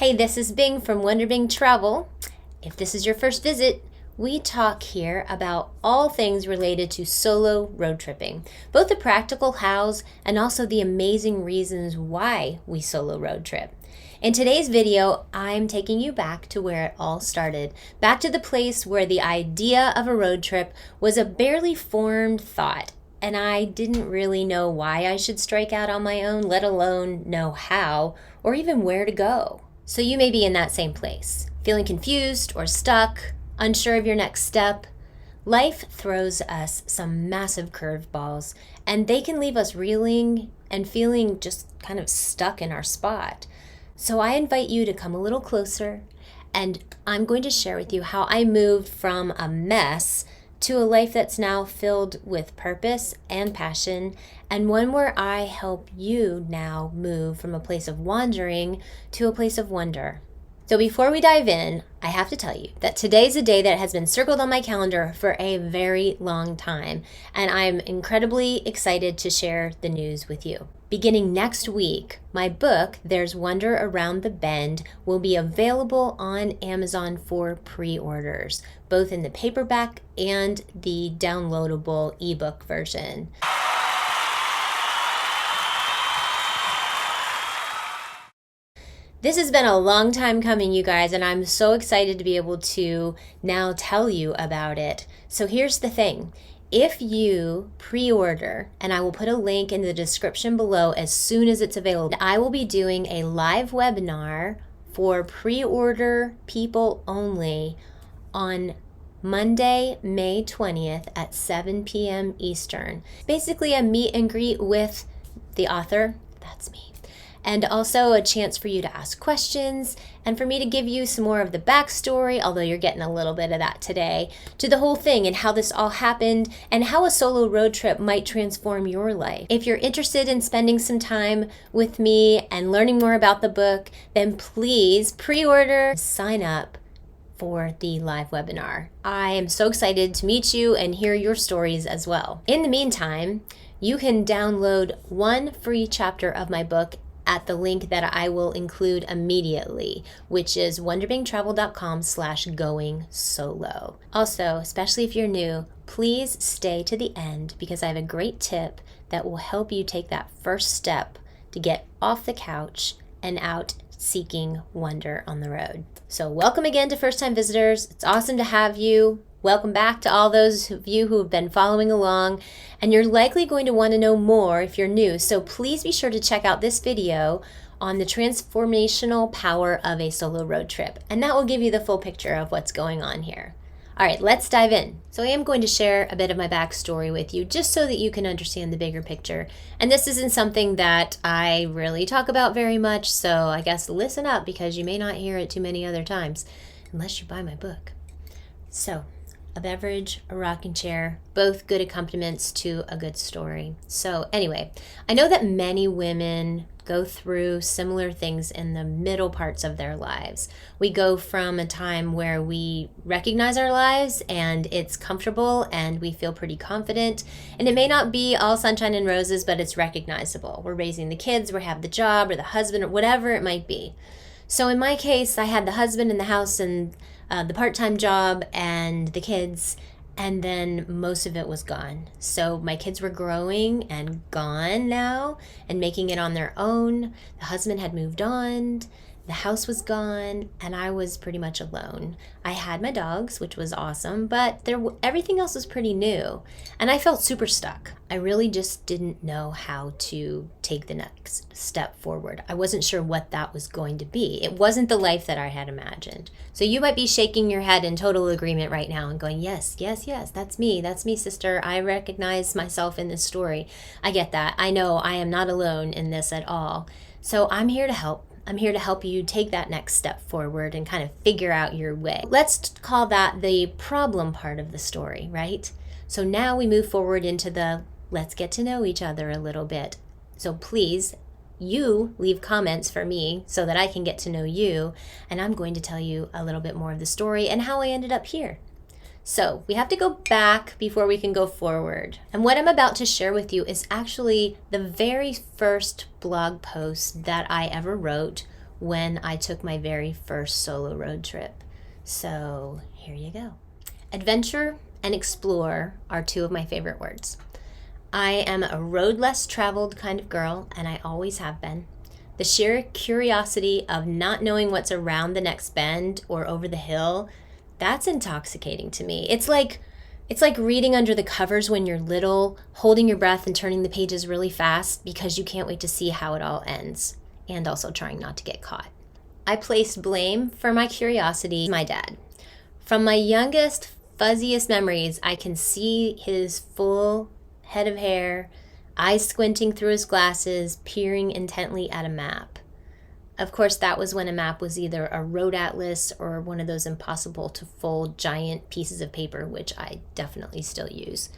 Hey, this is Bing from Bing Travel. If this is your first visit, we talk here about all things related to solo road tripping, both the practical hows and also the amazing reasons why we solo road trip. In today's video, I'm taking you back to where it all started, back to the place where the idea of a road trip was a barely formed thought, and I didn't really know why I should strike out on my own, let alone know how or even where to go. So you may be in that same place, feeling confused or stuck, unsure of your next step. Life throws us some massive curveballs, and they can leave us reeling and feeling just kind of stuck in our spot. So I invite you to come a little closer, and I'm going to share with you how I moved from a mess to a life that's now filled with purpose and passion, and one where I help you now move from a place of wandering to a place of wonder. So before we dive in, I have to tell you that today's a day that has been circled on my calendar for a very long time, and I'm incredibly excited to share the news with you. Beginning next week, my book, There's Wonder Around the Bend, will be available on Amazon for pre-orders, both in the paperback and the downloadable ebook version. This has been a long time coming, you guys, and I'm so excited to be able to now tell you about it. So here's the thing. If you pre-order, and I will put a link in the description below as soon as it's available, I will be doing a live webinar for pre-order people only on Monday, May 20th at 7 p.m. Eastern. Basically a meet and greet with the author, that's me, and also a chance for you to ask questions and for me to give you some more of the backstory, although you're getting a little bit of that today, to the whole thing and how this all happened and how a solo road trip might transform your life. If you're interested in spending some time with me and learning more about the book, then please pre-order, sign up for the live webinar. I am so excited to meet you and hear your stories as well. In the meantime, you can download one free chapter of my book at the link that I will include immediately, which is wonderbingtravel.com/going solo. Also, especially if you're new, please stay to the end because I have a great tip that will help you take that first step to get off the couch and out seeking wonder on the road. So welcome again to first-time visitors. It's awesome to have you. Welcome back to all those of you who have been following along, and you're likely going to want to know more if you're new, so please be sure to check out this video on the transformational power of a solo road trip, and that will give you the full picture of what's going on here. All right, let's dive in. So I am going to share a bit of my backstory with you just so that you can understand the bigger picture, and this isn't something that I really talk about very much, so I guess listen up because you may not hear it too many other times unless you buy my book. So, a beverage, a rocking chair, both good accompaniments to a good story. So anyway, I know that many women go through similar things in the middle parts of their lives. We go from a time where we recognize our lives and it's comfortable and we feel pretty confident, and it may not be all sunshine and roses, but it's recognizable. We're raising the kids, we have the job or the husband or whatever it might be. So in my case, I had the husband in the house and the part-time job and the kids, and then most of it was gone. So my kids were growing and gone now and making it on their own. The husband had moved on, the house was gone, and I was pretty much alone. I had my dogs, which was awesome, but everything else was pretty new, and I felt super stuck. I really just didn't know how to take the next step forward. I wasn't sure what that was going to be. It wasn't the life that I had imagined. So you might be shaking your head in total agreement right now and going, yes, yes, yes, that's me, sister. I recognize myself in this story. I get that. I know I am not alone in this at all. So I'm here to help. I'm here to help you take that next step forward and kind of figure out your way. Let's call that the problem part of the story, right? So now we move forward into the let's get to know each other a little bit. So please, you leave comments for me so that I can get to know you, and I'm going to tell you a little bit more of the story and how I ended up here. So we have to go back before we can go forward. And what I'm about to share with you is actually the very first blog post that I ever wrote when I took my very first solo road trip. So here you go. Adventure and explore are two of my favorite words. I am a road less traveled kind of girl, and I always have been. The sheer curiosity of not knowing what's around the next bend or over the hill, that's intoxicating to me. It's like reading under the covers when you're little, holding your breath and turning the pages really fast because you can't wait to see how it all ends, and also trying not to get caught. I placed blame for my curiosity on my dad. From my youngest, fuzziest memories, I can see his full head of hair, eyes squinting through his glasses, peering intently at a map. Of course, that was when a map was either a road atlas or one of those impossible to fold giant pieces of paper, which I definitely still use.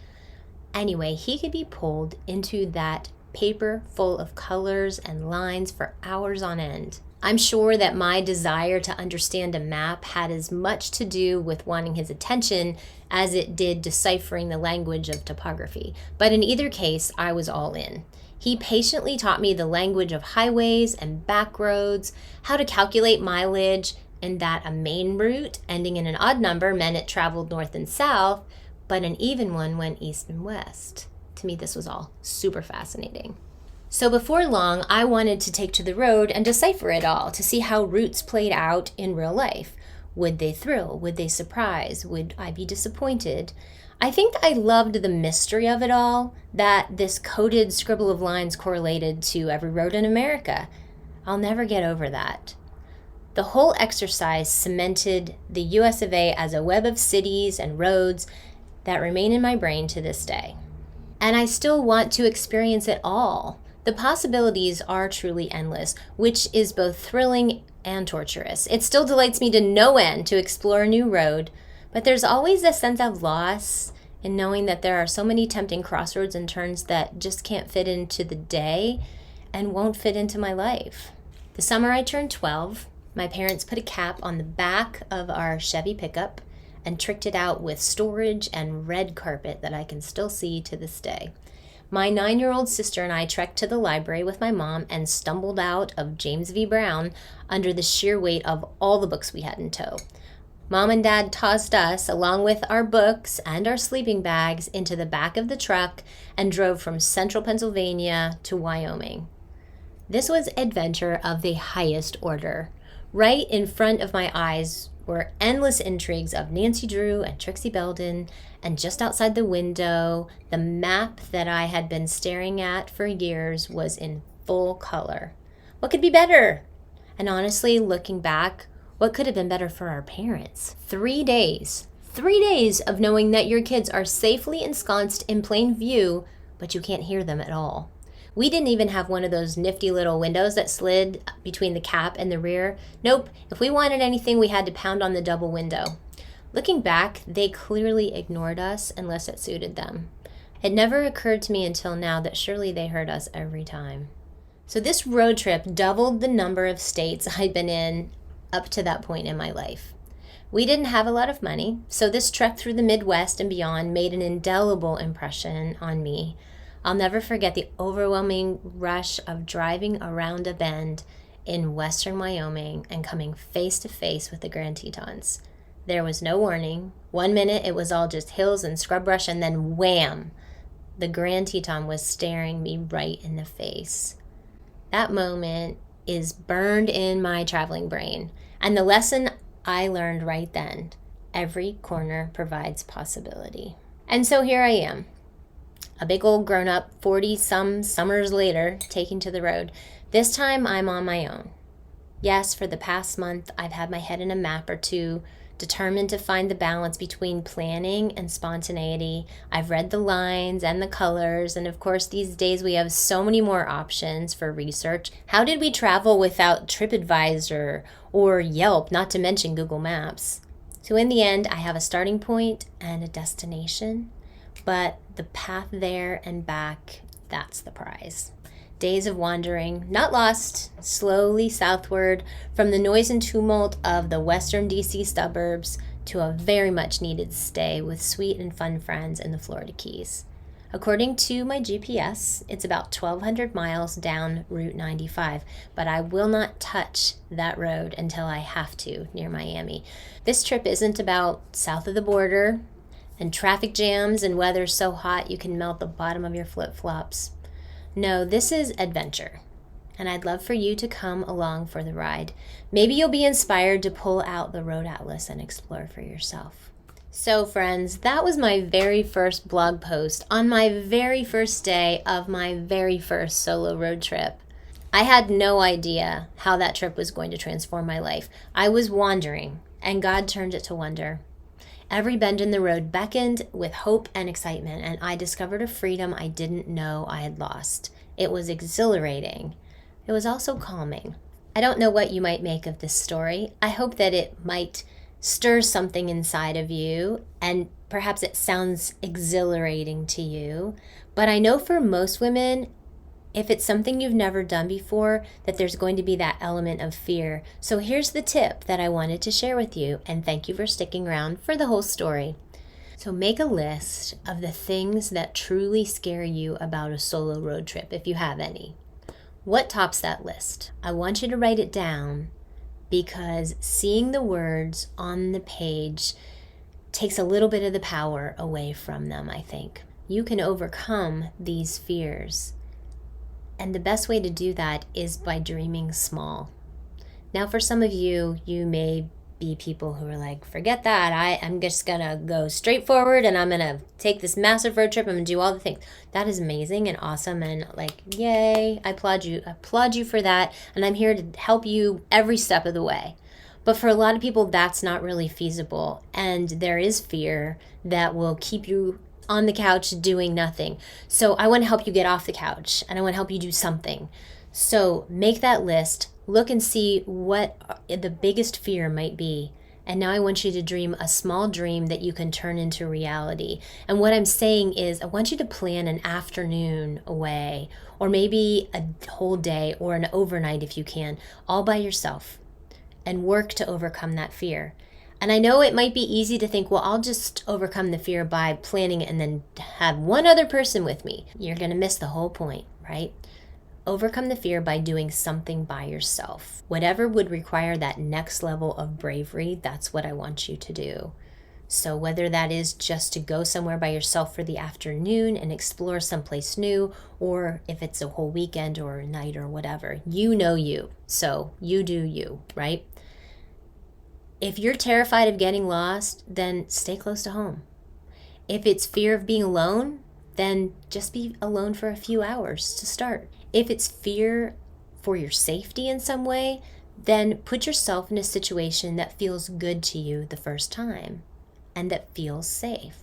Anyway, he could be pulled into that paper full of colors and lines for hours on end. I'm sure that my desire to understand a map had as much to do with wanting his attention as it did deciphering the language of topography. But in either case, I was all in. He patiently taught me the language of highways and back roads, how to calculate mileage, and that a main route ending in an odd number meant it traveled north and south, but an even one went east and west. To me, this was all super fascinating. So before long, I wanted to take to the road and decipher it all to see how routes played out in real life. Would they thrill? Would they surprise? Would I be disappointed? I think I loved the mystery of it all, that this coded scribble of lines correlated to every road in America. I'll never get over that. The whole exercise cemented the US of A as a web of cities and roads that remain in my brain to this day. And I still want to experience it all. The possibilities are truly endless, which is both thrilling and torturous. It still delights me to no end to explore a new road, but there's always a sense of loss in knowing that there are so many tempting crossroads and turns that just can't fit into the day and won't fit into my life. The summer I turned 12, my parents put a cap on the back of our Chevy pickup and tricked it out with storage and red carpet that I can still see to this day. My 9-year-old sister and I trekked to the library with my mom and stumbled out of James V. Brown under the sheer weight of all the books we had in tow. Mom and Dad tossed us, along with our books and our sleeping bags, into the back of the truck and drove from central Pennsylvania to Wyoming. This was adventure of the highest order. Right in front of my eyes were endless intrigues of Nancy Drew and Trixie Belden, and just outside the window, the map that I had been staring at for years was in full color. What could be better? And honestly, looking back, what could have been better for our parents? 3 days. 3 days of knowing that your kids are safely ensconced in plain view, but you can't hear them at all. We didn't even have one of those nifty little windows that slid between the cap and the rear. Nope, if we wanted anything, we had to pound on the double window. Looking back, they clearly ignored us unless it suited them. It never occurred to me until now that surely they heard us every time. So this road trip doubled the number of states I'd been in up to that point in my life. We didn't have a lot of money, so this trek through the Midwest and beyond made an indelible impression on me. I'll never forget the overwhelming rush of driving around a bend in western Wyoming and coming face to face with the Grand Tetons. There was no warning. 1 minute it was all just hills and scrub brush, and then wham! The Grand Teton was staring me right in the face. That moment is burned in my traveling brain, and the lesson I learned right then: every corner provides possibility. And so here I am, a big old grown-up, 40-some summers later, taking to the road. This time I'm on my own. Yes, for the past month, I've had my head in a map or two, determined to find the balance between planning and spontaneity. I've read the lines and the colors, and of course these days we have so many more options for research. How did we travel without TripAdvisor or Yelp, not to mention Google Maps? So in the end, I have a starting point and a destination, but the path there and back, that's the prize. Days of wandering, not lost, slowly southward from the noise and tumult of the western DC suburbs to a very much needed stay with sweet and fun friends in the Florida Keys. According to my GPS, it's about 1,200 miles down Route 95, but I will not touch that road until I have to near Miami. This trip isn't about south of the border and traffic jams and weather so hot you can melt the bottom of your flip-flops. No, this is adventure, and I'd love for you to come along for the ride. Maybe you'll be inspired to pull out the road atlas and explore for yourself. So friends, that was my very first blog post on my very first day of my very first solo road trip. I had no idea how that trip was going to transform my life. I was wandering, and God turned it to wonder. Every bend in the road beckoned with hope and excitement, and I discovered a freedom I didn't know I had lost. It was exhilarating. It was also calming. I don't know what you might make of this story. I hope that it might stir something inside of you, and perhaps it sounds exhilarating to you. But I know for most women, if it's something you've never done before, that there's going to be that element of fear. So here's the tip that I wanted to share with you, and thank you for sticking around for the whole story. So make a list of the things that truly scare you about a solo road trip, if you have any. What tops that list? I want you to write it down, because seeing the words on the page takes a little bit of the power away from them, I think. You can overcome these fears. And the best way to do that is by dreaming small. Now, for some of you, you may be people who are like, forget that. I'm just going to go straight forward and I'm going to take this massive road trip. I'm going to do all the things. That is amazing and awesome. And like, yay, I applaud you. I applaud you for that. And I'm here to help you every step of the way. But for a lot of people, that's not really feasible. And there is fear that will keep you on the couch doing nothing. So I want to help you get off the couch, and I want to help you do something. So make that list, look and see what the biggest fear might be. And now I want you to dream a small dream that you can turn into reality. And what I'm saying is, I want you to plan an afternoon away, or maybe a whole day, or an overnight if you can, all by yourself, and work to overcome that fear. And I know it might be easy to think, well, I'll just overcome the fear by planning it and then have one other person with me. You're going to miss the whole point, right? Overcome the fear by doing something by yourself. Whatever would require that next level of bravery, that's what I want you to do. So whether that is just to go somewhere by yourself for the afternoon and explore someplace new, or if it's a whole weekend or a night or whatever, you know you. So you do you, right? If you're terrified of getting lost, then stay close to home. If it's fear of being alone, then just be alone for a few hours to start. If it's fear for your safety in some way, then put yourself in a situation that feels good to you the first time and that feels safe.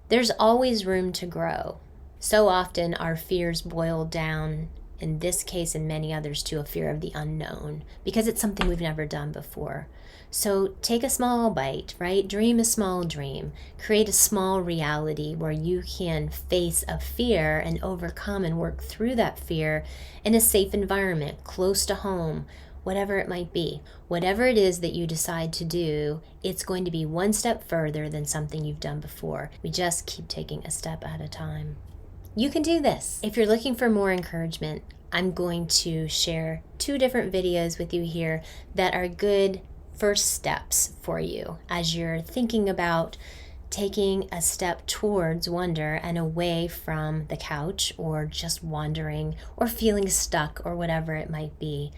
There's always room to grow. So often our fears boil down, in this case and many others, to a fear of the unknown, because it's something we've never done before. So take a small bite, right? Dream a small dream. Create a small reality where you can face a fear and overcome and work through that fear in a safe environment, close to home, whatever it might be. Whatever it is that you decide to do, it's going to be one step further than something you've done before. We just keep taking a step at a time. You can do this. If you're looking for more encouragement, I'm going to share 2 different videos with you here that are good first steps for you as you're thinking about taking a step towards wonder and away from the couch, or just wandering or feeling stuck, or whatever it might be.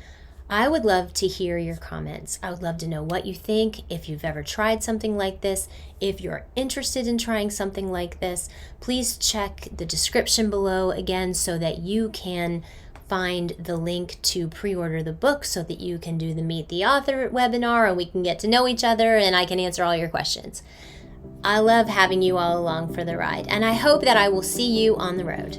I would love to hear your comments. I would love to know what you think, if you've ever tried something like this. If you're interested in trying something like this, please check the description below again so that you can find the link to pre-order the book, so that you can do the Meet the Author webinar and we can get to know each other and I can answer all your questions. I love having you all along for the ride, and I hope that I will see you on the road.